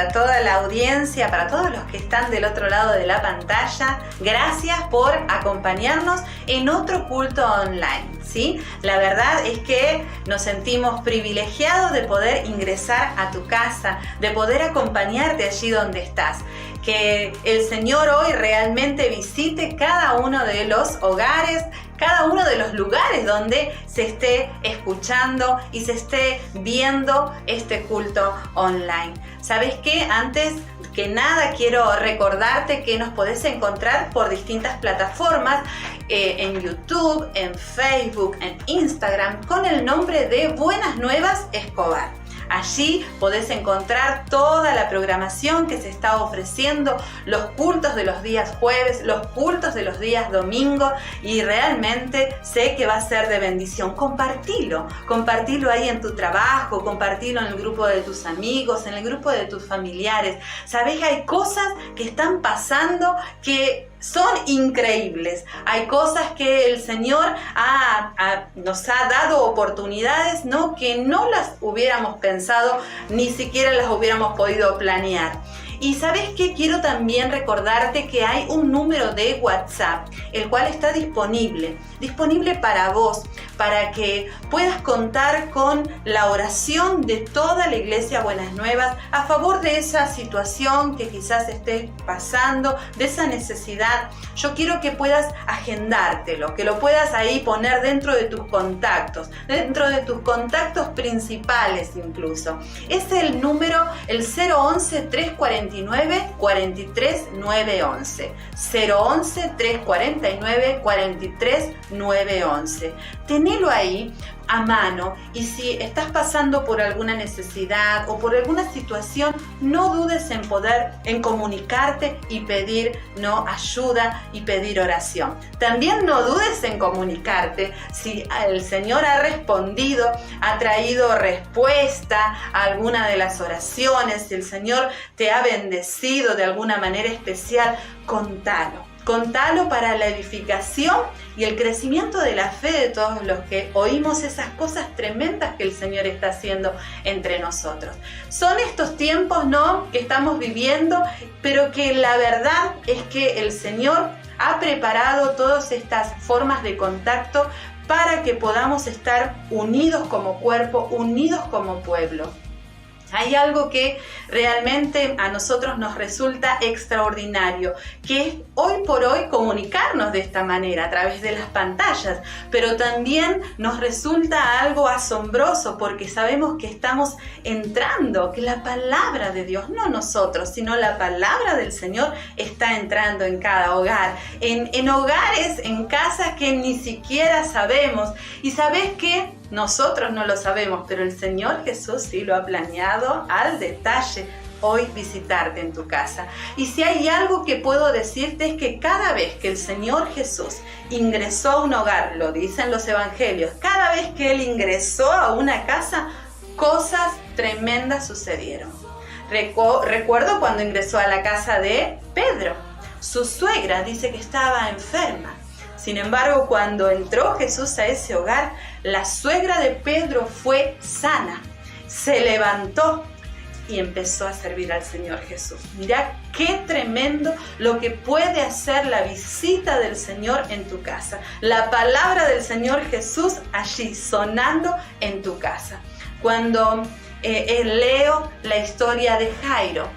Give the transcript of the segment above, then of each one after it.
para toda la audiencia, para todos los que están del otro lado de la pantalla. Gracias por acompañarnos en otro culto online, ¿sí? La verdad es que nos sentimos privilegiados de poder ingresar a tu casa, de poder acompañarte allí donde estás. Que el Señor hoy realmente visite cada uno de los hogares, cada uno de los lugares donde se esté escuchando y se esté viendo este culto online. ¿Sabes qué? Antes que nada quiero recordarte que nos podés encontrar por distintas plataformas, en YouTube, en Facebook, en Instagram, con el nombre de Buenas Nuevas Escobar. Allí podés encontrar toda la programación que se está ofreciendo, los cultos de los días jueves, los cultos de los días domingo, y realmente sé que va a ser de bendición. Compartilo ahí en tu trabajo, compartilo en el grupo de tus amigos, en el grupo de tus familiares. Sabés, hay cosas que están pasando que son increíbles. Hay cosas que el Señor nos ha dado oportunidades, ¿no? Que no las hubiéramos pensado, ni siquiera las hubiéramos podido planear. Y ¿sabes qué? Quiero también recordarte que hay un número de WhatsApp, el cual está disponible para vos, para que puedas contar con la oración de toda la Iglesia Buenas Nuevas a favor de esa situación que quizás estés pasando, de esa necesidad. Yo quiero que puedas agendártelo, que lo puedas ahí poner dentro de tus contactos principales incluso. Es el número, el 011-349-43911. 011-349-43911. Tenelo ahí a mano, y si estás pasando por alguna necesidad o por alguna situación, no dudes en comunicarte y pedir ayuda y pedir oración. También no dudes en comunicarte si el Señor ha respondido, ha traído respuesta a alguna de las oraciones, si el Señor te ha bendecido de alguna manera especial, contalo para la edificación y el crecimiento de la fe de todos los que oímos esas cosas tremendas que el Señor está haciendo entre nosotros. Son estos tiempos, ¿no?, que estamos viviendo, pero que la verdad es que el Señor ha preparado todas estas formas de contacto para que podamos estar unidos como cuerpo, unidos como pueblo. Hay algo que realmente a nosotros nos resulta extraordinario, que es hoy por hoy comunicarnos de esta manera a través de las pantallas, pero también nos resulta algo asombroso porque sabemos que estamos entrando, que la palabra de Dios, no nosotros, sino la palabra del Señor está entrando en cada hogar, en hogares, en casas que ni siquiera sabemos. Y ¿sabes qué? Nosotros no lo sabemos, pero el Señor Jesús sí lo ha planeado al detalle, hoy visitarte en tu casa. Y si hay algo que puedo decirte es que cada vez que el Señor Jesús ingresó a un hogar, lo dicen los evangelios, cada vez que Él ingresó a una casa, cosas tremendas sucedieron. Recuerdo cuando ingresó a la casa de Pedro. Su suegra dice que estaba enferma. Sin embargo, cuando entró Jesús a ese hogar, la suegra de Pedro fue sana, se levantó y empezó a servir al Señor Jesús. Mirá qué tremendo lo que puede hacer la visita del Señor en tu casa. La palabra del Señor Jesús allí sonando en tu casa. Cuando leo la historia de Jairo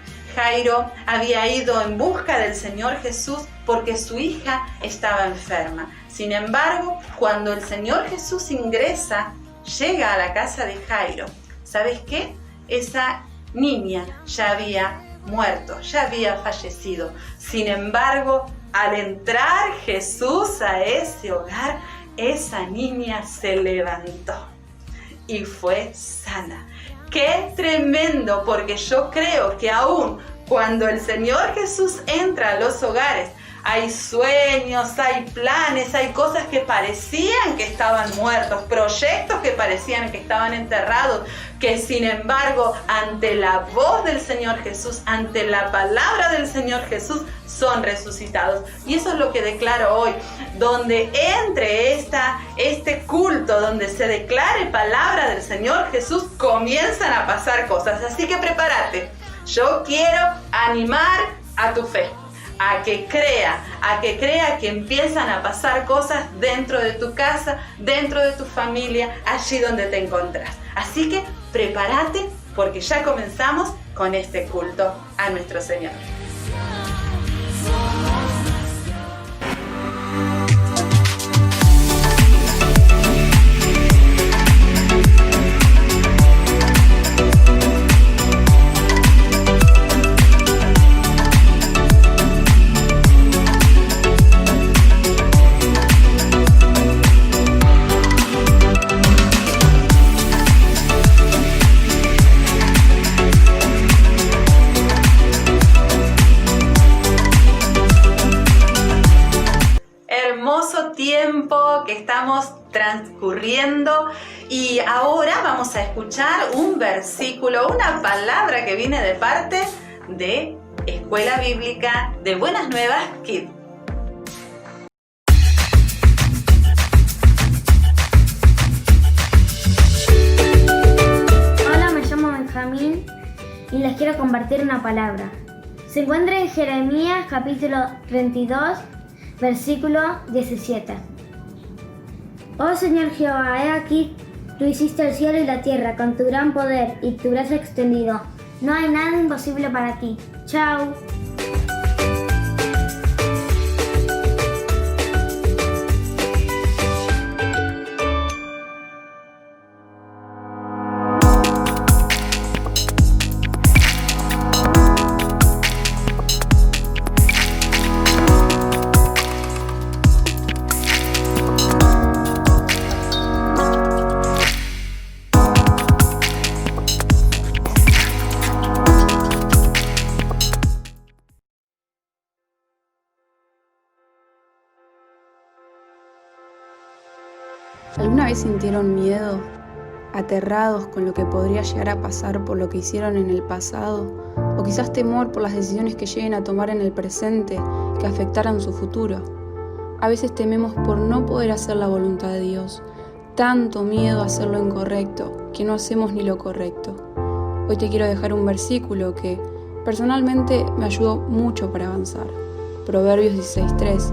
había ido en busca del Señor Jesús porque su hija estaba enferma. Sin embargo, cuando el Señor Jesús llega a la casa de Jairo, ¿sabes qué? Esa niña ya había muerto, ya había fallecido. Sin embargo, al entrar Jesús a ese hogar, esa niña se levantó y fue sana. ¡Qué tremendo! Porque yo creo que aún cuando el Señor Jesús entra a los hogares, hay sueños, hay planes, hay cosas que parecían que estaban muertos, proyectos que parecían que estaban enterrados, que sin embargo, ante la voz del Señor Jesús, ante la palabra del Señor Jesús, son resucitados. Y eso es lo que declaro hoy, donde entre este culto, donde se declare palabra del Señor Jesús, comienzan a pasar cosas. Así que prepárate Yo quiero animar a tu fe, a que crea que empiezan a pasar cosas dentro de tu casa, dentro de tu familia, allí donde te encontrás. Así que prepárate porque ya comenzamos con este culto a nuestro Señor. Tiempo que estamos transcurriendo y ahora vamos a escuchar un versículo, una palabra que viene de parte de Escuela Bíblica de Buenas Nuevas Kids. Hola, me llamo Benjamín y les quiero compartir una palabra. Se encuentra en Jeremías capítulo 32, versículo 17. Oh Señor Jehová, he aquí, tú hiciste el cielo y la tierra con tu gran poder y tu brazo extendido. No hay nada imposible para ti. Chao. ¿Alguna vez sintieron miedo, aterrados con lo que podría llegar a pasar por lo que hicieron en el pasado? ¿O quizás temor por las decisiones que lleguen a tomar en el presente que afectaran su futuro? A veces tememos por no poder hacer la voluntad de Dios, tanto miedo a hacer lo incorrecto que no hacemos ni lo correcto. Hoy te quiero dejar un versículo que personalmente me ayudó mucho para avanzar. Proverbios 16:3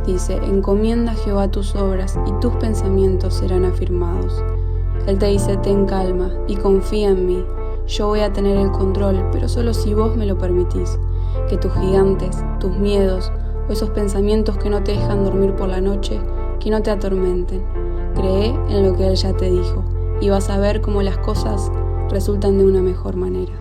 dice: encomienda a Jehová tus obras y tus pensamientos serán afirmados. Él te dice: ten calma y confía en mí. Yo voy a tener el control, pero solo si vos me lo permitís. Que tus gigantes, tus miedos o esos pensamientos que no te dejan dormir por la noche, que no te atormenten. Cree en lo que Él ya te dijo y vas a ver cómo las cosas resultan de una mejor manera.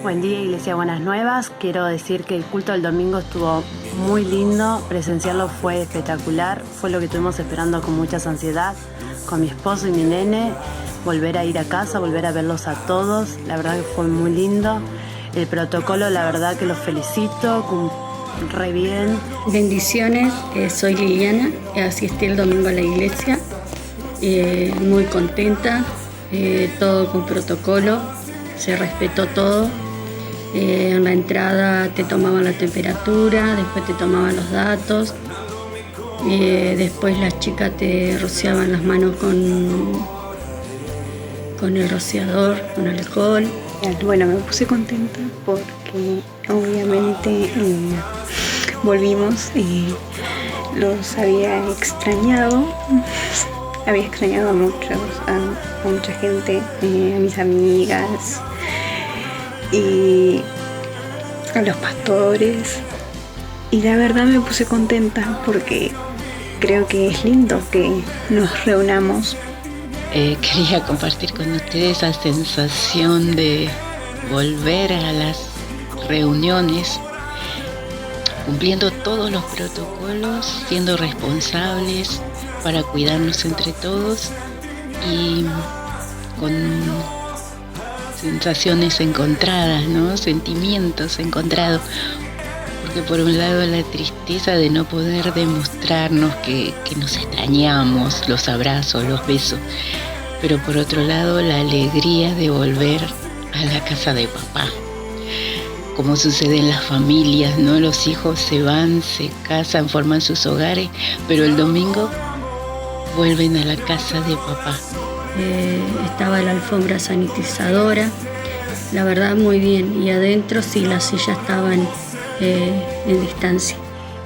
Buen día, Iglesia Buenas Nuevas. Quiero decir que el culto del domingo estuvo muy lindo, presenciarlo fue espectacular, fue lo que estuvimos esperando con mucha ansiedad, con mi esposo y mi nene, volver a ir a casa, volver a verlos a todos, la verdad que fue muy lindo. El protocolo, la verdad que los felicito, re bien. Bendiciones, soy Liliana, asistí el domingo a la iglesia, muy contenta, todo con protocolo, se respetó todo. En la entrada te tomaban la temperatura, después te tomaban los datos, después las chicas te rociaban las manos con el rociador, con alcohol. Bueno, me puse contenta porque obviamente volvimos y los había extrañado a mucha gente, a mis amigas y a los pastores, y la verdad me puse contenta porque creo que es lindo que nos reunamos. Quería compartir con ustedes esa sensación de volver a las reuniones, cumpliendo todos los protocolos, siendo responsables para cuidarnos entre todos y con sensaciones encontradas, ¿no? Sentimientos encontrados, porque por un lado la tristeza de no poder demostrarnos que nos extrañamos, los abrazos, los besos, pero por otro lado la alegría de volver a la casa de papá. Como sucede en las familias, ¿no? Los hijos se van, se casan, forman sus hogares, pero el domingo vuelven a la casa de papá. Estaba la alfombra sanitizadora, la verdad muy bien. Y adentro sí las sillas estaban en distancia.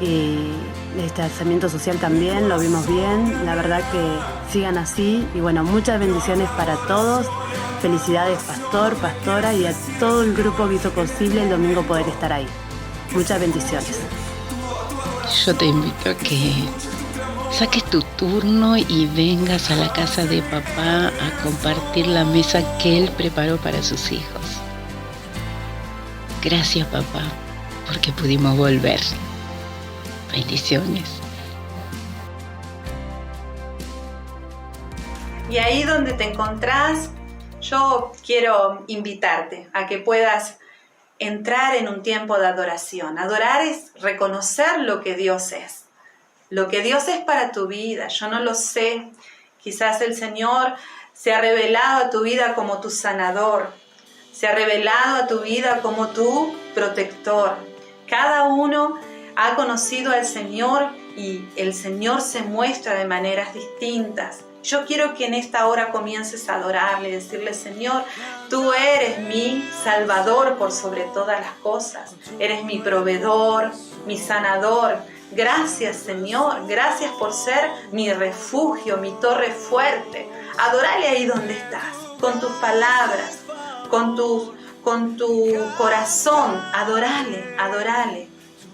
Y el distanciamiento social también, lo vimos bien. La verdad que sigan así. Y bueno, muchas bendiciones para todos. Felicidades pastor, pastora y a todo el grupo que hizo posible el domingo poder estar ahí. Muchas bendiciones. Yo te invito a que saques tu turno y vengas a la casa de papá a compartir la mesa que él preparó para sus hijos. Gracias, papá, porque pudimos volver. Bendiciones. Y ahí donde te encontrás, yo quiero invitarte a que puedas entrar en un tiempo de adoración. Adorar es reconocer lo que Dios es. Lo que Dios es para tu vida. Yo no lo sé. Quizás el Señor se ha revelado a tu vida como tu sanador. Se ha revelado a tu vida como tu protector. Cada uno ha conocido al Señor y el Señor se muestra de maneras distintas. Yo quiero que en esta hora comiences a adorarle y decirle: Señor, tú eres mi Salvador por sobre todas las cosas. Eres mi proveedor, mi sanador. Gracias, Señor. Gracias por ser mi refugio, mi torre fuerte. Adórale ahí donde estás, con tus palabras, con tu corazón. Adórale.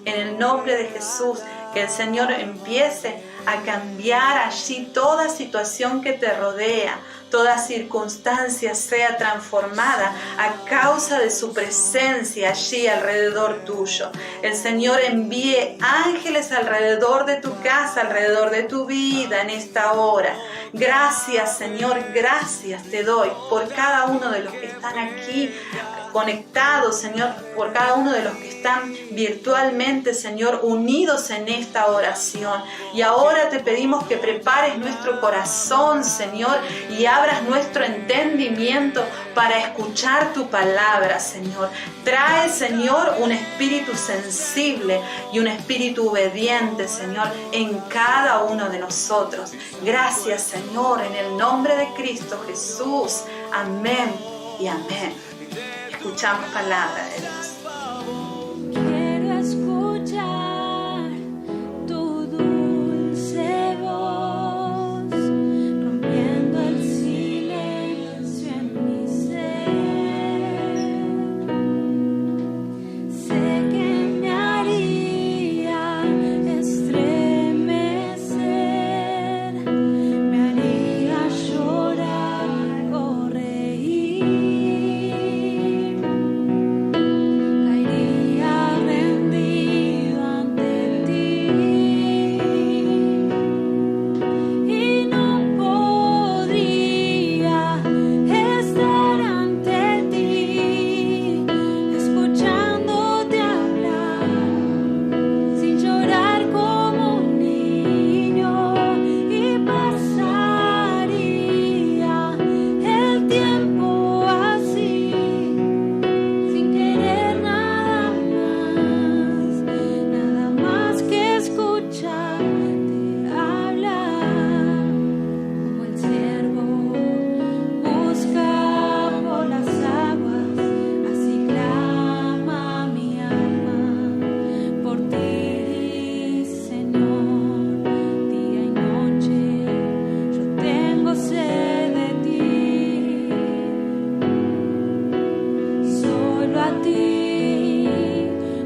En el nombre de Jesús, que el Señor empiece a cambiar allí toda situación que te rodea, toda circunstancia sea transformada a causa de su presencia allí alrededor tuyo. El Señor envíe ángeles alrededor de tu casa, alrededor de tu vida en esta hora. Gracias, Señor, gracias te doy por cada uno de los que están aquí conectados, Señor, por cada uno de los que están virtualmente, Señor, unidos en esta oración. Y ahora te pedimos que prepares nuestro corazón, Señor, y abras nuestro entendimiento para escuchar tu palabra, Señor. Trae, Señor, un espíritu sensible y un espíritu obediente, Señor, en cada uno de nosotros. Gracias, Señor, en el nombre de Cristo Jesús. Amén y amén. Escuchamos palabra de Dios. Quiero escuchar tu dulce voz, rompiendo el silencio en mi ser. Sé que me haría estremecer, me haría llorar o reír.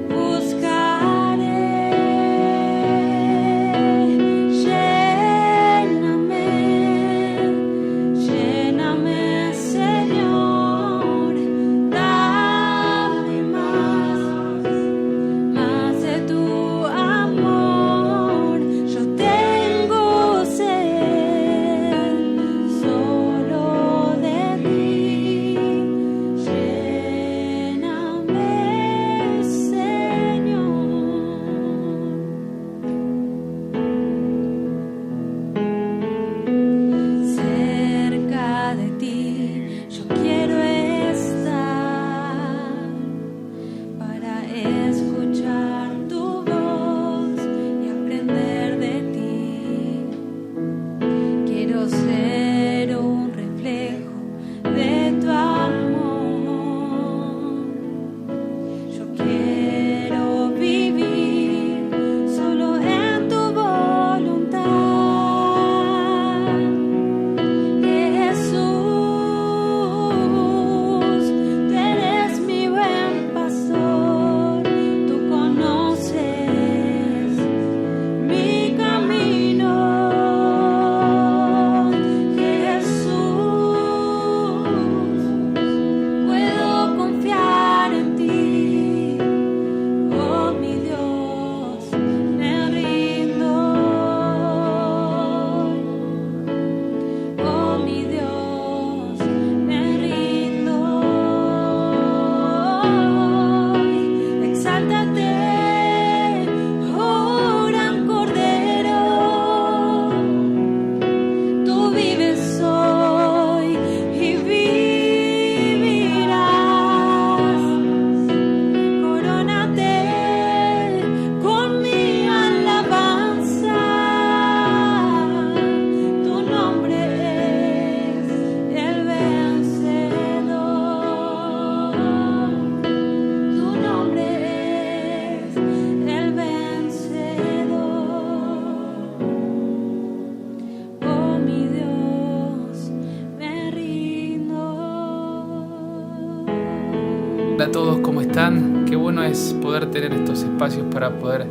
Buscaré Hola a todos, ¿cómo están? Qué bueno es poder tener estos espacios para poder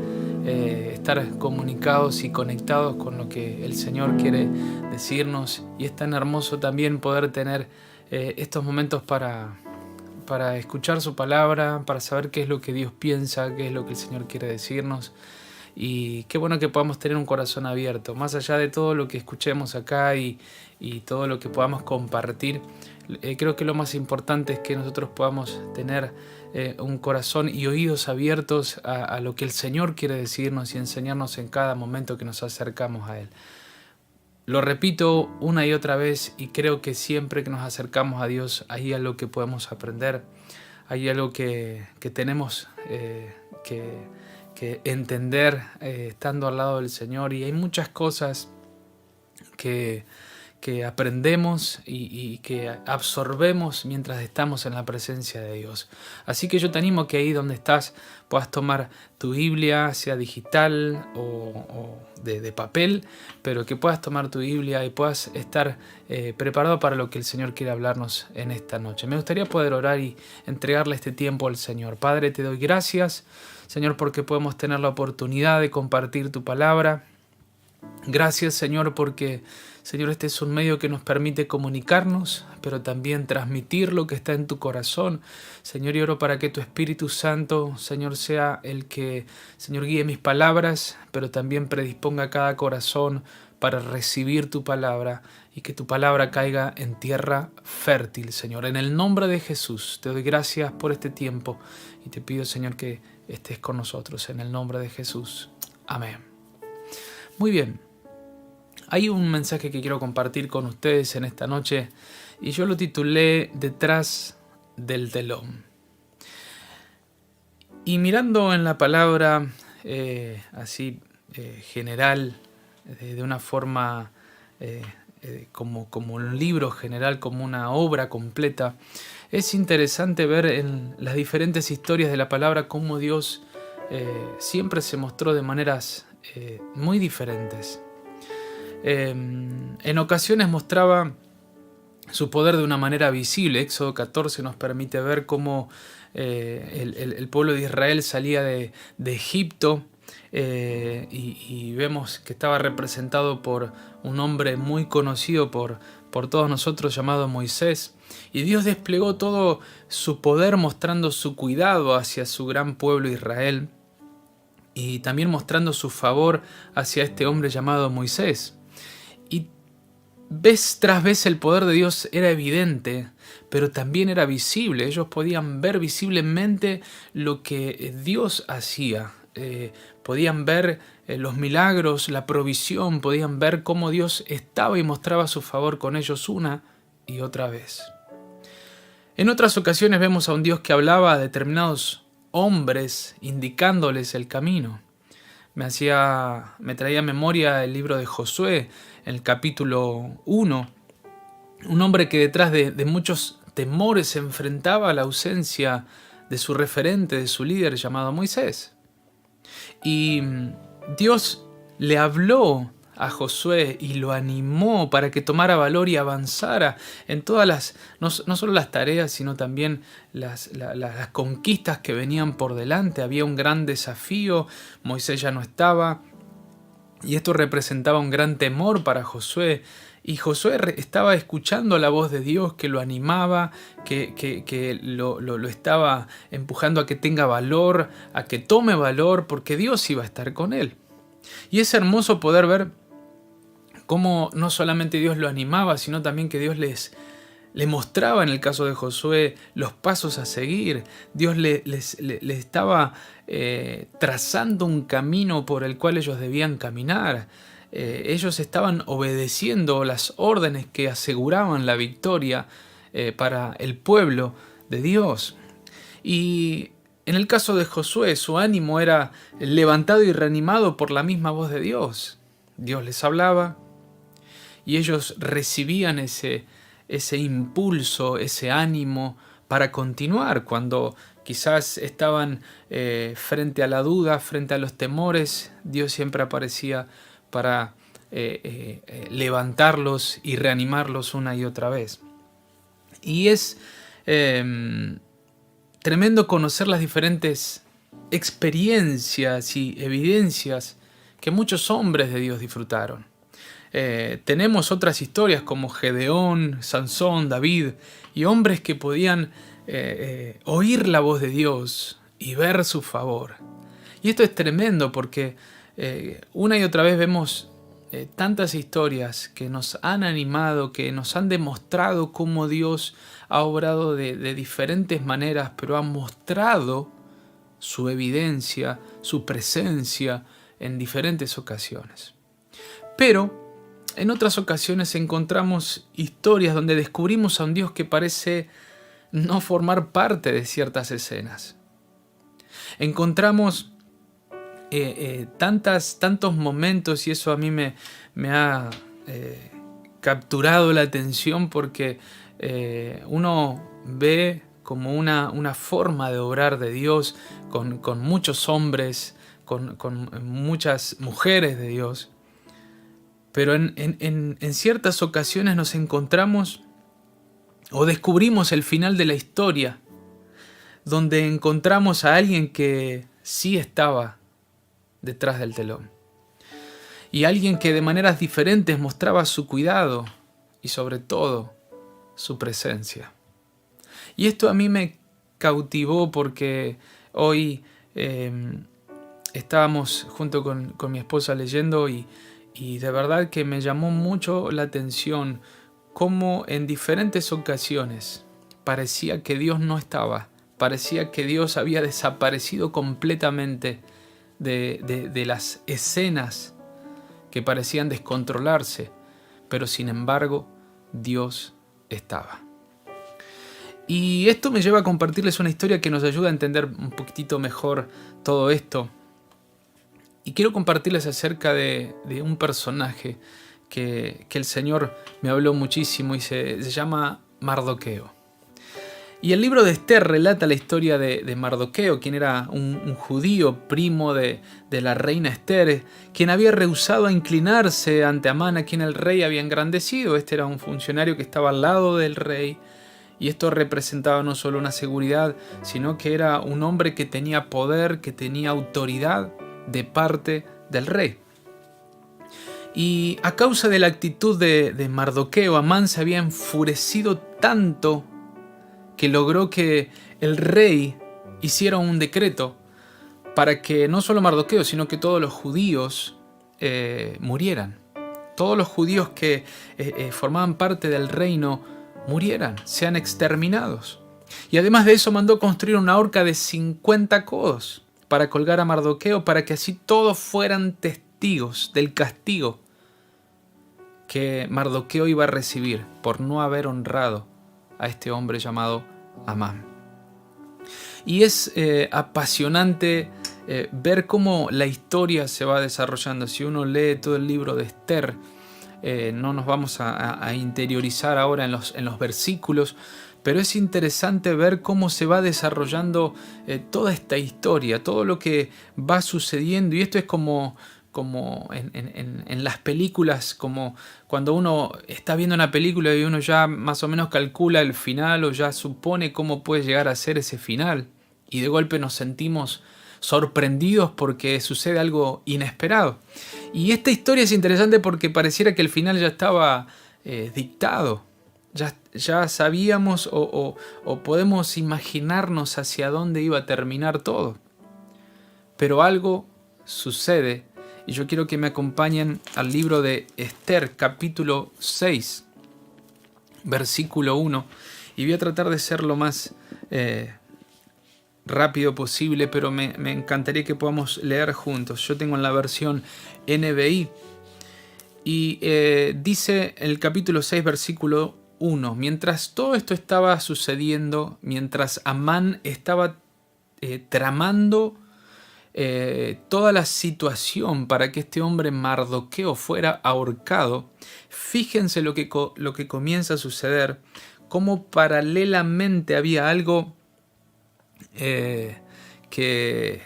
estar comunicados y conectados con lo que el Señor quiere decirnos. Y es tan hermoso también poder tener estos momentos para escuchar su palabra, para saber qué es lo que Dios piensa, qué es lo que el Señor quiere decirnos. Y qué bueno que podamos tener un corazón abierto, más allá de todo lo que escuchemos acá y todo lo que podamos compartir. Creo que lo más importante es que nosotros podamos tener un corazón y oídos abiertos a lo que el Señor quiere decirnos y enseñarnos en cada momento que nos acercamos a Él. Lo repito una y otra vez, y creo que siempre que nos acercamos a Dios hay algo que podemos aprender, hay algo que tenemos que entender estando al lado del Señor, y hay muchas cosas que aprendemos y que absorbemos mientras estamos en la presencia de Dios. Así que yo te animo que ahí donde estás puedas tomar tu Biblia, sea digital o de papel, pero que puedas tomar tu Biblia y puedas estar preparado para lo que el Señor quiere hablarnos en esta noche. Me gustaría poder orar y entregarle este tiempo al Señor. Padre, te doy gracias, Señor, porque podemos tener la oportunidad de compartir tu palabra. Gracias, Señor, porque, Señor, este es un medio que nos permite comunicarnos, pero también transmitir lo que está en tu corazón. Señor, y oro para que tu Espíritu Santo, Señor, sea el que, Señor, guíe mis palabras, pero también predisponga cada corazón para recibir tu palabra y que tu palabra caiga en tierra fértil, Señor. En el nombre de Jesús, te doy gracias por este tiempo y te pido, Señor, que estés con nosotros. En el nombre de Jesús. Amén. Muy bien. Hay un mensaje que quiero compartir con ustedes en esta noche y yo lo titulé Detrás del telón. Y mirando en la palabra general, de una forma como un libro general, como una obra completa, es interesante ver en las diferentes historias de la palabra cómo Dios siempre se mostró de maneras muy diferentes. En ocasiones mostraba su poder de una manera visible. Éxodo 14 nos permite ver cómo el pueblo de Israel salía de Egipto y vemos que estaba representado por un hombre muy conocido por todos nosotros llamado Moisés. Y Dios desplegó todo su poder mostrando su cuidado hacia su gran pueblo Israel y también mostrando su favor hacia este hombre llamado Moisés. Y vez tras vez el poder de Dios era evidente, pero también era visible. Ellos podían ver visiblemente lo que Dios hacía. Podían ver los milagros, la provisión, podían ver cómo Dios estaba y mostraba su favor con ellos una y otra vez. En otras ocasiones vemos a un Dios que hablaba a determinados hombres indicándoles el camino. Me traía a memoria el libro de Josué, en el capítulo 1, un hombre que detrás de muchos temores se enfrentaba a la ausencia de su referente, de su líder llamado Moisés. Y Dios le habló a Josué y lo animó para que tomara valor y avanzara en todas no solo las tareas, sino también las conquistas que venían por delante. Había un gran desafío, Moisés ya no estaba, y esto representaba un gran temor para Josué. Y Josué estaba escuchando la voz de Dios que lo animaba, que lo estaba empujando a que tenga valor, a que tome valor, porque Dios iba a estar con él. Y es hermoso poder ver cómo no solamente Dios lo animaba, sino también que Dios le mostraba, en el caso de Josué, los pasos a seguir. Dios le estaba trazando un camino por el cual ellos debían caminar. Ellos estaban obedeciendo las órdenes que aseguraban la victoria para el pueblo de Dios. Y en el caso de Josué, su ánimo era levantado y reanimado por la misma voz de Dios. Dios les hablaba y ellos recibían ese impulso, ese ánimo para continuar. Cuando quizás estaban frente a la duda, frente a los temores, Dios siempre aparecía para levantarlos y reanimarlos una y otra vez. Y es tremendo conocer las diferentes experiencias y evidencias que muchos hombres de Dios disfrutaron. Tenemos otras historias como Gedeón, Sansón, David y hombres que podían oír la voz de Dios y ver su favor. Y esto es tremendo porque una y otra vez vemos tantas historias que nos han animado, que nos han demostrado cómo Dios ha obrado de diferentes maneras, pero ha mostrado su evidencia, su presencia en diferentes ocasiones. Pero en otras ocasiones encontramos historias donde descubrimos a un Dios que parece no formar parte de ciertas escenas. Encontramos tantos momentos, y eso a mí me ha capturado la atención, porque uno ve como una forma de obrar de Dios con muchos hombres, con muchas mujeres de Dios. Pero en ciertas ocasiones nos encontramos o descubrimos el final de la historia, donde encontramos a alguien que sí estaba detrás del telón. Y alguien que de maneras diferentes mostraba su cuidado y sobre todo su presencia. Y esto a mí me cautivó porque hoy estábamos junto con mi esposa leyendo y de verdad que me llamó mucho la atención cómo en diferentes ocasiones parecía que Dios no estaba, parecía que Dios había desaparecido completamente de las escenas que parecían descontrolarse, pero sin embargo Dios estaba. Y esto me lleva a compartirles una historia que nos ayuda a entender un poquitito mejor todo esto. Y quiero compartirles acerca de un personaje que el Señor me habló muchísimo y se llama Mardoqueo. Y el libro de Esther relata la historia de Mardoqueo, quien era un judío primo de la reina Esther, quien había rehusado a inclinarse ante Amán, a quien el rey había engrandecido. Este era un funcionario que estaba al lado del rey, y esto representaba no solo una seguridad, sino que era un hombre que tenía poder, que tenía autoridad de parte del rey. Y a causa de la actitud de Mardoqueo, Amán se había enfurecido tanto que logró que el rey hiciera un decreto para que no solo Mardoqueo, sino que todos los judíos murieran. Todos los judíos que formaban parte del reino murieran, sean exterminados. Y además de eso mandó construir una horca de 50 codos para colgar a Mardoqueo, para que así todos fueran testigos del castigo que Mardoqueo iba a recibir por no haber honrado a este hombre llamado Amán. Y es apasionante ver cómo la historia se va desarrollando. Si uno lee todo el libro de Esther, no nos vamos a interiorizar ahora en los versículos, pero es interesante ver cómo se va desarrollando toda esta historia, todo lo que va sucediendo. Y esto es como en las películas, como cuando uno está viendo una película y uno ya más o menos calcula el final o ya supone cómo puede llegar a ser ese final. Y de golpe nos sentimos sorprendidos porque sucede algo inesperado. Y esta historia es interesante porque pareciera que el final ya estaba dictado. Ya sabíamos o podemos imaginarnos hacia dónde iba a terminar todo. Pero algo sucede y yo quiero que me acompañen al libro de Esther, capítulo 6, versículo 1. Y voy a tratar de ser lo más rápido posible, pero me encantaría que podamos leer juntos. Yo tengo en la versión NBI y dice el capítulo 6, versículo 1. Mientras todo esto estaba sucediendo, mientras Amán estaba tramando toda la situación para que este hombre Mardoqueo fuera ahorcado, fíjense lo que comienza a suceder, cómo paralelamente había algo que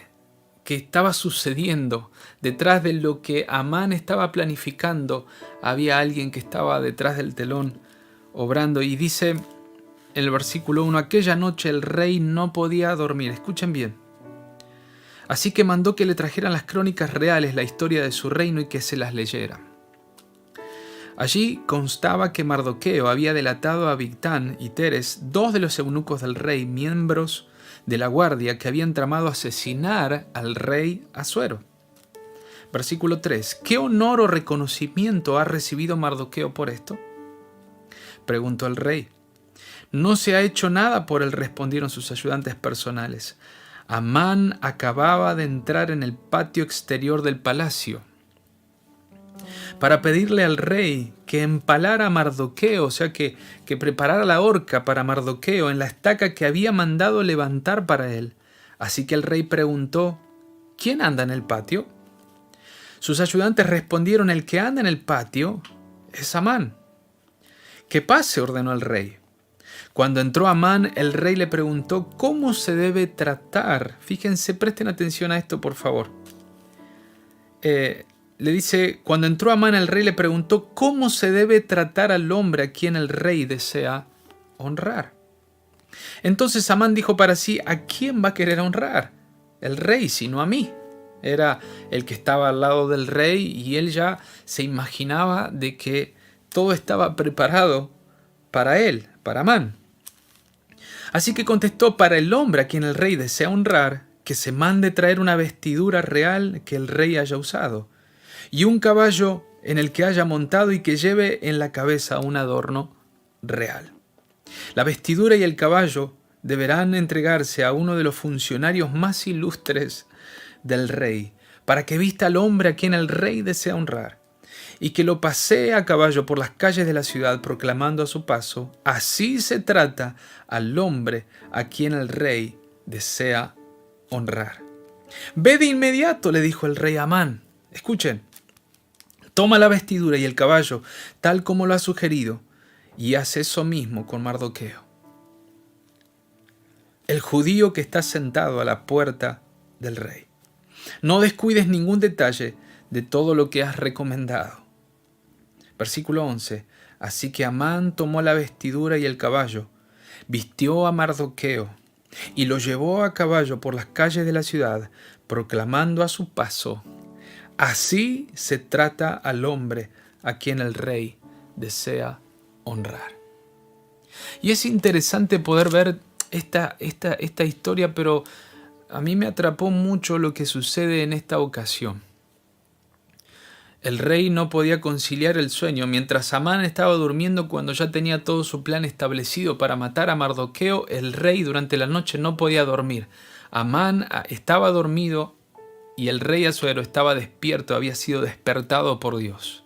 estaba sucediendo. Detrás de lo que Amán estaba planificando, había alguien que estaba detrás del telón obrando. Y dice en el versículo 1, aquella noche el rey no podía dormir. Escuchen bien. Así que mandó que le trajeran las crónicas reales, la historia de su reino, y que se las leyeran. Allí constaba que Mardoqueo había delatado a Bigtán y Teres, dos de los eunucos del rey, miembros de la guardia, que habían tramado asesinar al rey Asuero. Versículo 3. ¿Qué honor o reconocimiento ha recibido Mardoqueo por esto?, preguntó el rey. No se ha hecho nada por él, respondieron sus ayudantes personales. Amán acababa de entrar en el patio exterior del palacio para pedirle al rey que empalara a Mardoqueo, o sea, que preparara la horca para Mardoqueo en la estaca que había mandado levantar para él. Así que el rey preguntó, ¿quién anda en el patio? Sus ayudantes respondieron, el que anda en el patio es Amán. Que pase, ordenó el rey. Cuando entró Amán, el rey le preguntó cómo se debe tratar. Fíjense, presten atención a esto, por favor. Le dice, cuando entró Amán, el rey le preguntó cómo se debe tratar al hombre a quien el rey desea honrar. Entonces Amán dijo para sí, ¿a quién va a querer honrar? El rey, sino a mí. Era el que estaba al lado del rey y él ya se imaginaba de que todo estaba preparado para él, para Amán. Así que contestó, para el hombre a quien el rey desea honrar, que se mande traer una vestidura real que el rey haya usado, y un caballo en el que haya montado y que lleve en la cabeza un adorno real. La vestidura y el caballo deberán entregarse a uno de los funcionarios más ilustres del rey, para que vista al hombre a quien el rey desea honrar, y que lo pasee a caballo por las calles de la ciudad, proclamando a su paso, así se trata al hombre a quien el rey desea honrar. Ve de inmediato, le dijo el rey a Amán. Escuchen, toma la vestidura y el caballo, tal como lo ha sugerido, y haz eso mismo con Mardoqueo, el judío que está sentado a la puerta del rey. No descuides ningún detalle de todo lo que has recomendado. Versículo 11. Así que Amán tomó la vestidura y el caballo, vistió a Mardoqueo y lo llevó a caballo por las calles de la ciudad, proclamando a su paso, así se trata al hombre a quien el rey desea honrar. Y es interesante poder ver esta historia, pero a mí me atrapó mucho lo que sucede en esta ocasión. El rey no podía conciliar el sueño. Mientras Amán estaba durmiendo, cuando ya tenía todo su plan establecido para matar a Mardoqueo, el rey durante la noche no podía dormir. Amán estaba dormido y el rey Asuero estaba despierto, había sido despertado por Dios.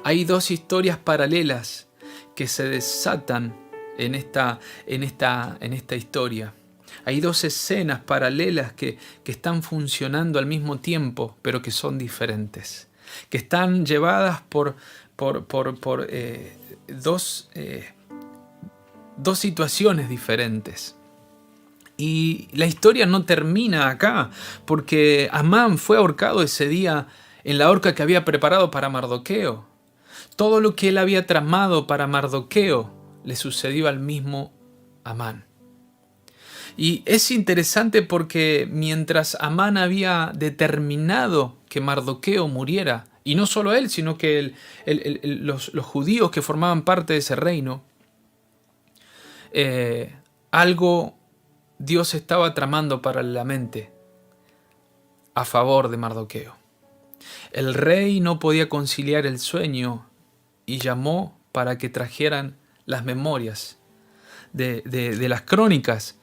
Hay dos historias paralelas que se desatan en esta historia. Hay dos escenas paralelas que están funcionando al mismo tiempo, pero que son diferentes, que están llevadas por dos situaciones diferentes. Y la historia no termina acá, porque Amán fue ahorcado ese día en la horca que había preparado para Mardoqueo. Todo lo que él había tramado para Mardoqueo le sucedió al mismo Amán. Y es interesante porque mientras Amán había determinado que Mardoqueo muriera, y no solo él, sino que los judíos que formaban parte de ese reino, algo Dios estaba tramando para la mente a favor de Mardoqueo. El rey no podía conciliar el sueño y llamó para que trajeran las memorias de las crónicas.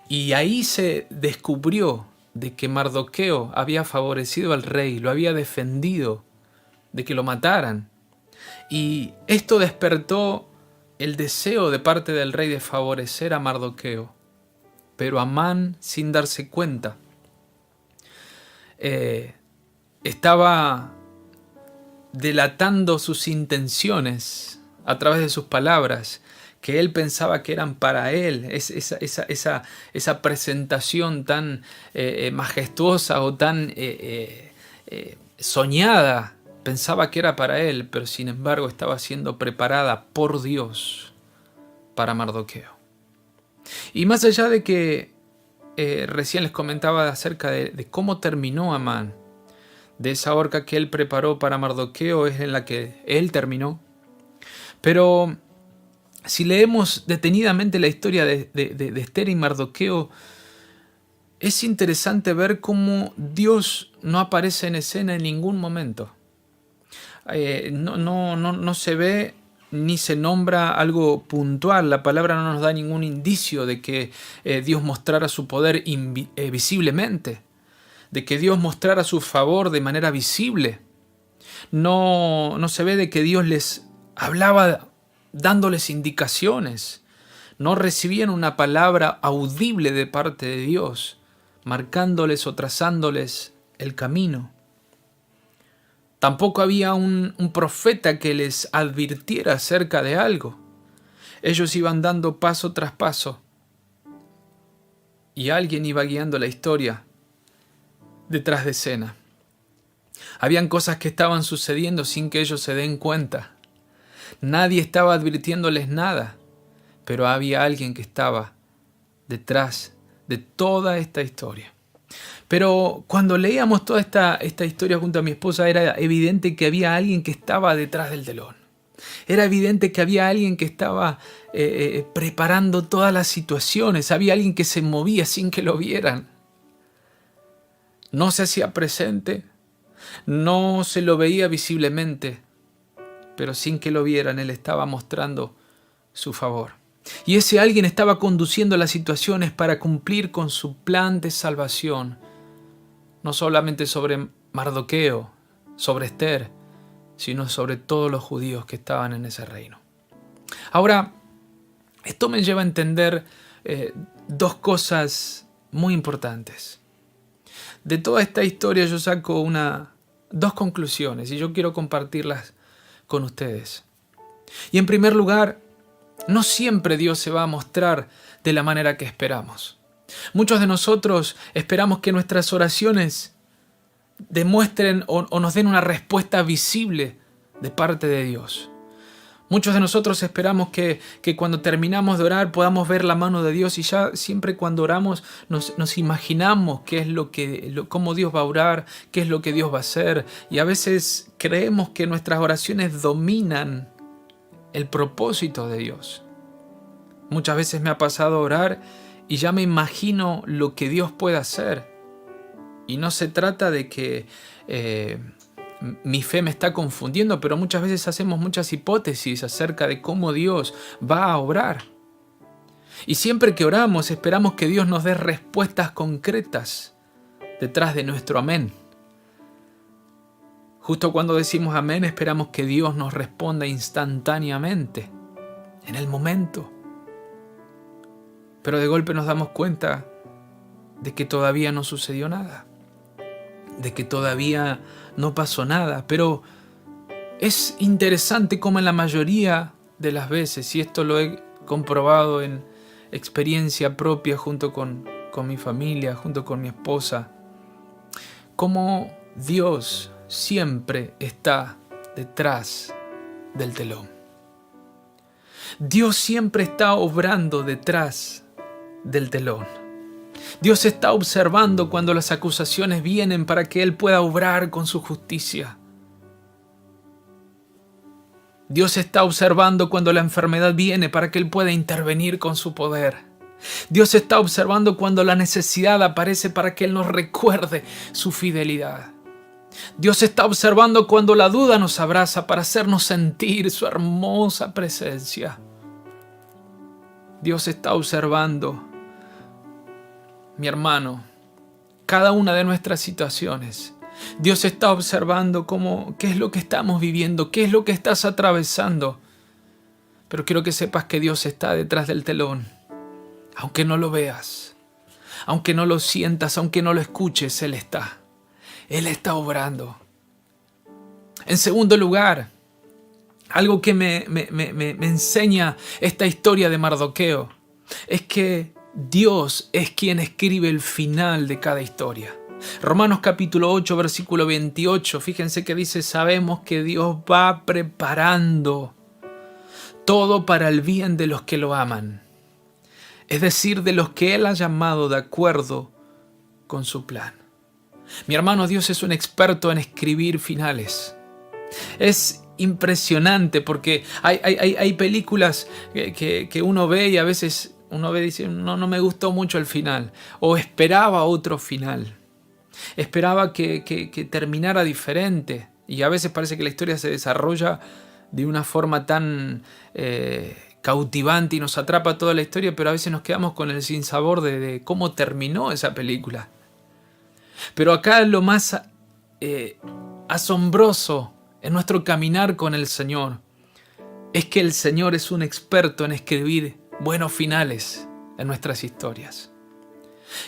Y ahí se descubrió de que Mardoqueo había favorecido al rey, lo había defendido de que lo mataran. Y esto despertó el deseo de parte del rey de favorecer a Mardoqueo. Pero Amán, sin darse cuenta, estaba delatando sus intenciones a través de sus palabras, que él pensaba que eran para él, esa presentación tan majestuosa o tan soñada, pensaba que era para él, pero sin embargo estaba siendo preparada por Dios para Mardoqueo. Y más allá de que recién les comentaba acerca de cómo terminó Amán, de esa horca que él preparó para Mardoqueo es en la que él terminó. Pero si leemos detenidamente la historia de Esther y Mardoqueo, es interesante ver cómo Dios no aparece en escena en ningún momento. No se ve ni se nombra algo puntual. La palabra no nos da ningún indicio de que Dios mostrara su poder visiblemente, de que Dios mostrara su favor de manera visible. No se ve de que Dios les hablaba dándoles indicaciones. No recibían una palabra audible de parte de Dios, marcándoles o trazándoles el camino. Tampoco había un profeta que les advirtiera acerca de algo. Ellos iban dando paso tras paso y alguien iba guiando la historia detrás de escena. Habían cosas que estaban sucediendo sin que ellos se den cuenta. Nadie estaba advirtiéndoles nada, pero había alguien que estaba detrás de toda esta historia. Pero cuando leíamos toda esta historia junto a mi esposa, era evidente que había alguien que estaba detrás del telón. Era evidente que había alguien que estaba preparando todas las situaciones. Había alguien que se movía sin que lo vieran. No se hacía presente, no se lo veía visiblemente, pero sin que lo vieran, Él estaba mostrando su favor. Y ese alguien estaba conduciendo las situaciones para cumplir con su plan de salvación, no solamente sobre Mardoqueo, sobre Esther, sino sobre todos los judíos que estaban en ese reino. Ahora, esto me lleva a entender dos cosas muy importantes. De toda esta historia yo saco dos conclusiones y yo quiero compartirlas con ustedes. Y en primer lugar, no siempre Dios se va a mostrar de la manera que esperamos. Muchos de nosotros esperamos que nuestras oraciones demuestren o nos den una respuesta visible de parte de Dios. Muchos de nosotros esperamos que cuando terminamos de orar podamos ver la mano de Dios, y ya siempre cuando oramos nos imaginamos cómo Dios va a orar, qué es lo que Dios va a hacer, y a veces creemos que nuestras oraciones dominan el propósito de Dios. Muchas veces me ha pasado orar y ya me imagino lo que Dios puede hacer. Y no se trata de que mi fe me está confundiendo, pero muchas veces hacemos muchas hipótesis acerca de cómo Dios va a obrar. Y siempre que oramos esperamos que Dios nos dé respuestas concretas detrás de nuestro amén. Justo cuando decimos amén esperamos que Dios nos responda instantáneamente, en el momento. Pero de golpe nos damos cuenta de que todavía no sucedió nada, de que todavía no pasó nada. Pero es interesante cómo en la mayoría de las veces, y esto lo he comprobado en experiencia propia junto con mi familia, junto con mi esposa, cómo Dios siempre está detrás del telón. Dios siempre está obrando detrás del telón. Dios está observando cuando las acusaciones vienen para que Él pueda obrar con su justicia. Dios está observando cuando la enfermedad viene para que Él pueda intervenir con su poder. Dios está observando cuando la necesidad aparece para que Él nos recuerde su fidelidad. Dios está observando cuando la duda nos abraza para hacernos sentir su hermosa presencia. Dios está observando, mi hermano, cada una de nuestras situaciones. Dios está observando qué es lo que estamos viviendo, qué es lo que estás atravesando. Pero quiero que sepas que Dios está detrás del telón. Aunque no lo veas, aunque no lo sientas, aunque no lo escuches, Él está. Él está obrando. En segundo lugar, algo que me enseña esta historia de Mardoqueo es que Dios es quien escribe el final de cada historia. Romanos capítulo 8, versículo 28, fíjense que dice: sabemos que Dios va preparando todo para el bien de los que lo aman, es decir, de los que Él ha llamado de acuerdo con su plan. Mi hermano, Dios es un experto en escribir finales. Es impresionante porque hay películas que uno ve y a veces uno ve y dice, no me gustó mucho el final, o esperaba otro final, esperaba que terminara diferente, y a veces parece que la historia se desarrolla de una forma tan cautivante y nos atrapa toda la historia, pero a veces nos quedamos con el sinsabor de cómo terminó esa película. Pero acá lo más asombroso en nuestro caminar con el Señor es que el Señor es un experto en escribir buenos finales en nuestras historias.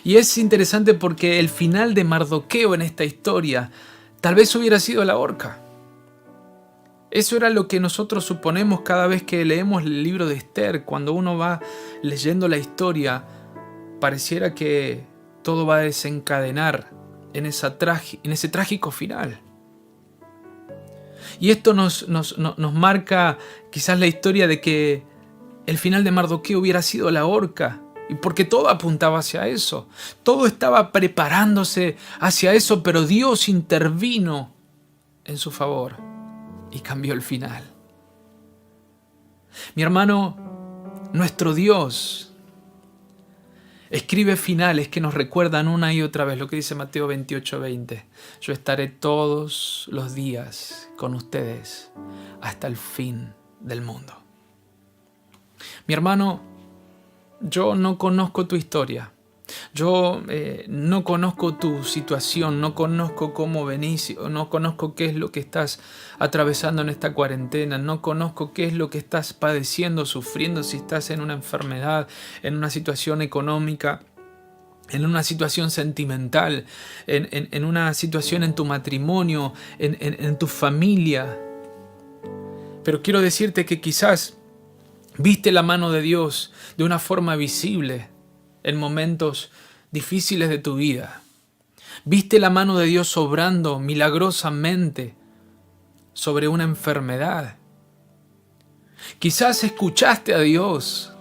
Y es interesante porque el final de Mardoqueo en esta historia tal vez hubiera sido la horca. Eso era lo que nosotros suponemos cada vez que leemos el libro de Esther. Cuando uno va leyendo la historia, pareciera que todo va a desencadenar en ese trágico final. Y esto nos marca quizás la historia de que el final de Mardoqueo hubiera sido la horca, y porque todo apuntaba hacia eso. Todo estaba preparándose hacia eso, pero Dios intervino en su favor y cambió el final. Mi hermano, nuestro Dios escribe finales que nos recuerdan una y otra vez lo que dice Mateo 28:20. Yo estaré todos los días con ustedes hasta el fin del mundo. Mi hermano, yo no conozco tu historia. Yo no conozco tu situación, no conozco cómo venís, no conozco qué es lo que estás atravesando en esta cuarentena, no conozco qué es lo que estás padeciendo, sufriendo, si estás en una enfermedad, en una situación económica, en una situación sentimental, en una situación en tu matrimonio, en tu familia. Pero quiero decirte que quizás viste la mano de Dios de una forma visible en momentos difíciles de tu vida. Viste la mano de Dios obrando milagrosamente sobre una enfermedad. Quizás escuchaste a Dios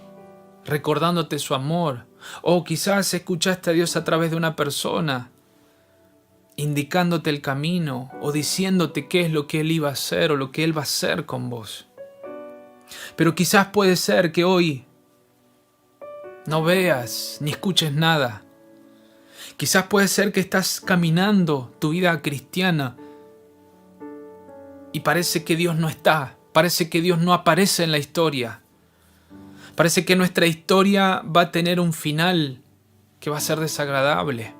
recordándote su amor, o quizás escuchaste a Dios a través de una persona indicándote el camino o diciéndote qué es lo que Él iba a hacer o lo que Él va a hacer con vos. Pero quizás puede ser que hoy no veas ni escuches nada. Quizás puede ser que estás caminando tu vida cristiana y parece que Dios no está, parece que Dios no aparece en la historia. Parece que nuestra historia va a tener un final que va a ser desagradable.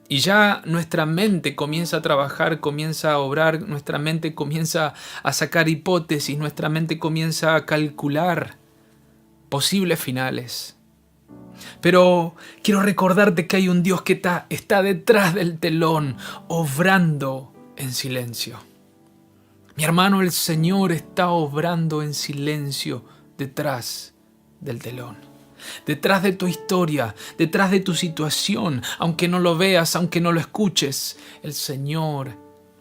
Y ya nuestra mente comienza a trabajar, comienza a obrar, nuestra mente comienza a sacar hipótesis, nuestra mente comienza a calcular posibles finales. Pero quiero recordarte que hay un Dios que está detrás del telón, obrando en silencio. Mi hermano, el Señor está obrando en silencio detrás del telón. Detrás de tu historia, detrás de tu situación, aunque no lo veas, aunque no lo escuches, el Señor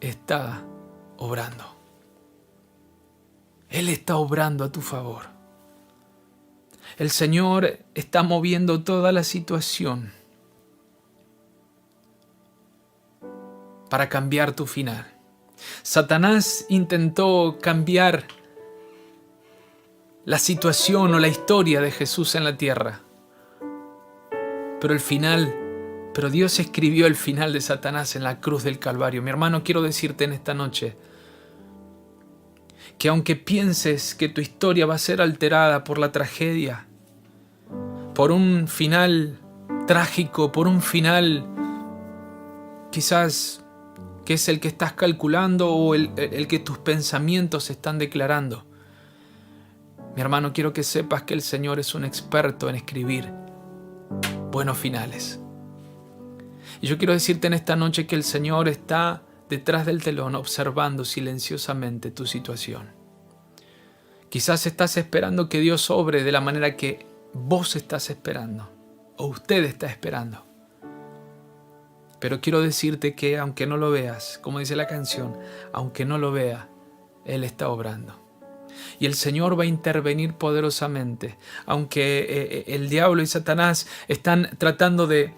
está obrando. Él está obrando a tu favor. El Señor está moviendo toda la situación para cambiar tu final. Satanás intentó cambiar la situación o la historia de Jesús en la tierra. Pero Dios escribió el final de Satanás en la cruz del Calvario. Mi hermano, quiero decirte en esta noche que aunque pienses que tu historia va a ser alterada por la tragedia, por un final trágico, por un final quizás que es el que estás calculando o el que tus pensamientos están declarando, mi hermano, quiero que sepas que el Señor es un experto en escribir buenos finales. Y yo quiero decirte en esta noche que el Señor está detrás del telón observando silenciosamente tu situación. Quizás estás esperando que Dios obre de la manera que vos estás esperando o usted está esperando. Pero quiero decirte que aunque no lo veas, como dice la canción, aunque no lo vea, Él está obrando. y el Señor va a intervenir poderosamente. Aunque el diablo y Satanás están tratando de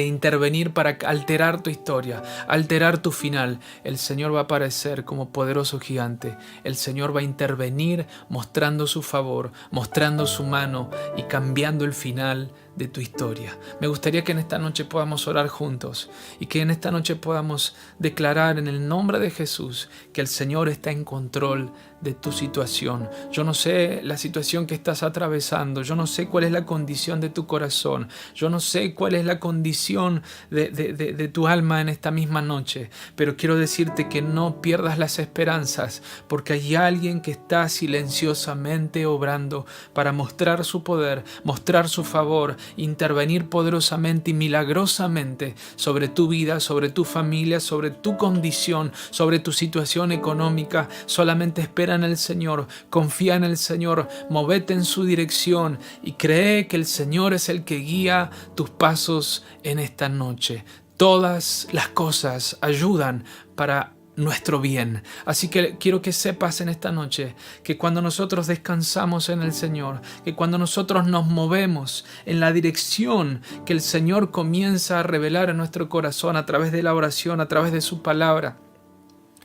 intervenir para alterar tu historia, alterar tu final, el Señor va a aparecer como poderoso gigante. El Señor va a intervenir mostrando su favor, mostrando su mano y cambiando el final de tu historia. Me gustaría que en esta noche podamos orar juntos y que en esta noche podamos declarar en el nombre de Jesús que el Señor está en control de tu situación. Yo no sé la situación que estás atravesando, yo no sé cuál es la condición de tu corazón, yo no sé cuál es la condición de tu alma en esta misma noche, pero quiero decirte que no pierdas las esperanzas, porque hay alguien que está silenciosamente obrando para mostrar su poder, mostrar su favor, intervenir poderosamente y milagrosamente sobre tu vida, sobre tu familia, sobre tu condición, sobre tu situación económica. Solamente espera en el Señor, confía en el Señor, movete en su dirección y cree que el Señor es el que guía tus pasos en esta noche. Todas las cosas ayudan para nuestro bien. Así que quiero que sepas en esta noche que cuando nosotros descansamos en el Señor, que cuando nosotros nos movemos en la dirección que el Señor comienza a revelar en nuestro corazón a través de la oración, a través de su palabra,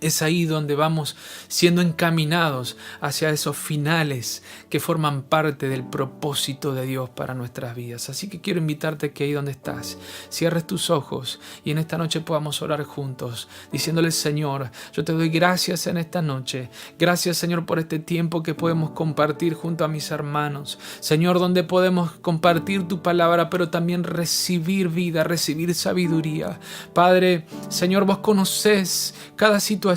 es ahí donde vamos siendo encaminados hacia esos finales que forman parte del propósito de Dios para nuestras vidas. Así que quiero invitarte que ahí donde estás, cierres tus ojos y en esta noche podamos orar juntos, diciéndole: Señor, yo te doy gracias en esta noche. Gracias, Señor, por este tiempo que podemos compartir junto a mis hermanos. Señor, donde podemos compartir tu palabra, pero también recibir vida, recibir sabiduría. Padre, Señor, vos conocés cada situación.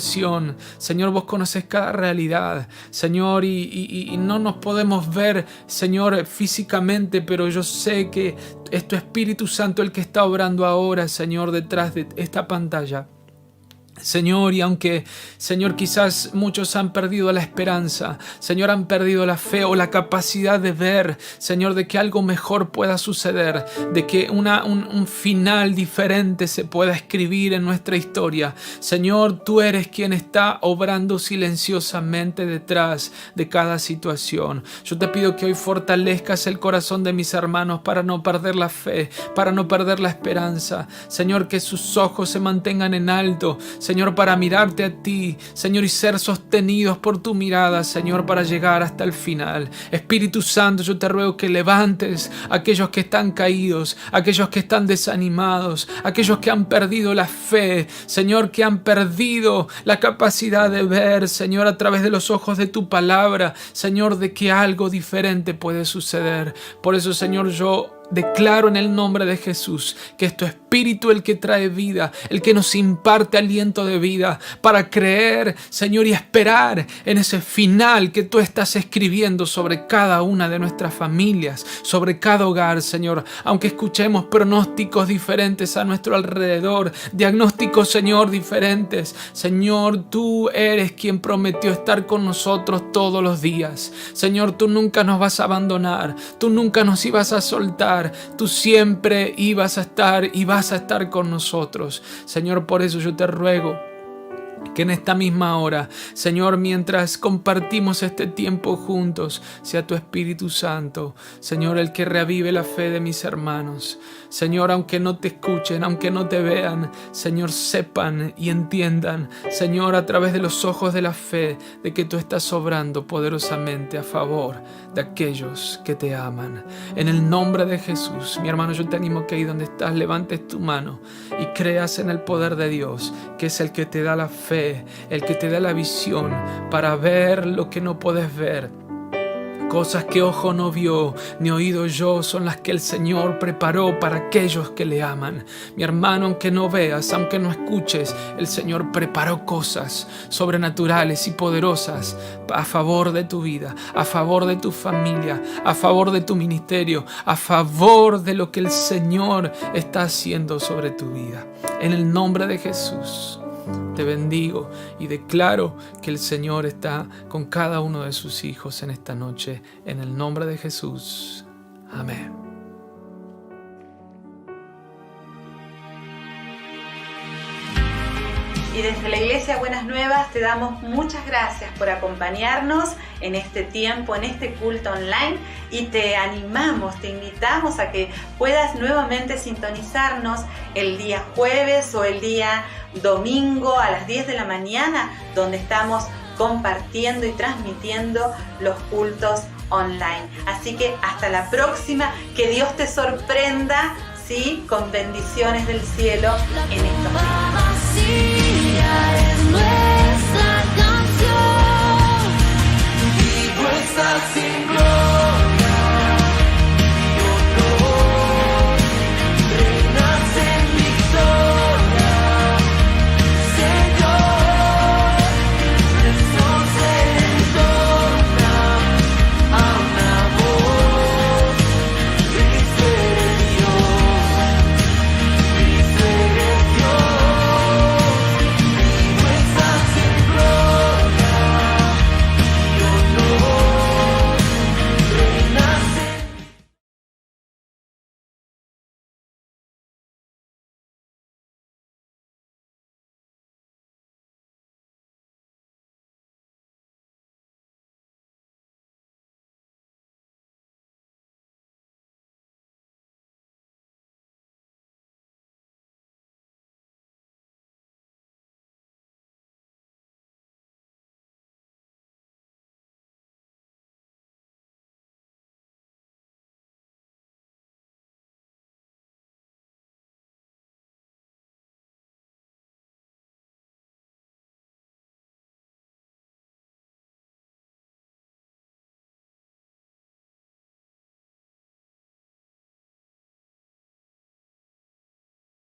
Señor, vos conocés cada realidad, Señor, y no nos podemos ver, Señor, físicamente, pero yo sé que es tu Espíritu Santo el que está obrando ahora, Señor, detrás de esta pantalla. Señor, y aunque, Señor, quizás muchos han perdido la esperanza, Señor, han perdido la fe o la capacidad de ver, Señor, de que algo mejor pueda suceder, de que un final diferente se pueda escribir en nuestra historia. Señor, tú eres quien está obrando silenciosamente detrás de cada situación. Yo te pido que hoy fortalezcas el corazón de mis hermanos para no perder la fe, para no perder la esperanza. Señor, que sus ojos se mantengan en alto, Señor, para mirarte a ti, Señor, y ser sostenidos por tu mirada, Señor, para llegar hasta el final. Espíritu Santo, yo te ruego que levantes a aquellos que están caídos, aquellos que están desanimados, aquellos que han perdido la fe, Señor, que han perdido la capacidad de ver, Señor, a través de los ojos de tu palabra, Señor, de que algo diferente puede suceder. Por eso, Señor, yo declaro en el nombre de Jesús que es tu Espíritu el que trae vida, el que nos imparte aliento de vida para creer, Señor, y esperar en ese final que tú estás escribiendo sobre cada una de nuestras familias, sobre cada hogar, Señor. Aunque escuchemos pronósticos diferentes a nuestro alrededor, diagnósticos, Señor, diferentes, Señor, tú eres quien prometió estar con nosotros todos los días. Señor, tú nunca nos vas a abandonar, tú nunca nos ibas a soltar. Tú siempre ibas a estar y vas a estar con nosotros. Señor, por eso yo te ruego que en esta misma hora, Señor, mientras compartimos este tiempo juntos, sea tu Espíritu Santo, Señor, el que reavive la fe de mis hermanos. Señor, aunque no te escuchen, aunque no te vean, Señor, sepan y entiendan, Señor, a través de los ojos de la fe, de que tú estás obrando poderosamente a favor de aquellos que te aman. En el nombre de Jesús, mi hermano, yo te animo que ahí donde estás levantes tu mano y creas en el poder de Dios, que es el que te da la fe, el que te da la visión para ver lo que no puedes ver. Cosas que ojo no vio, ni oído yo, son las que el Señor preparó para aquellos que le aman. Mi hermano, aunque no veas, aunque no escuches, el Señor preparó cosas sobrenaturales y poderosas a favor de tu vida, a favor de tu familia, a favor de tu ministerio, a favor de lo que el Señor está haciendo sobre tu vida. En el nombre de Jesús, te bendigo y declaro que el Señor está con cada uno de sus hijos en esta noche. En el nombre de Jesús. Amén. Y desde la Iglesia Buenas Nuevas te damos muchas gracias por acompañarnos en este tiempo, en este culto online, y te animamos, te invitamos a que puedas nuevamente sintonizarnos el día jueves o el día domingo a las 10 de la mañana, donde estamos compartiendo y transmitiendo los cultos online. Así que hasta la próxima, que Dios te sorprenda, ¿sí?, con bendiciones del cielo en estos días.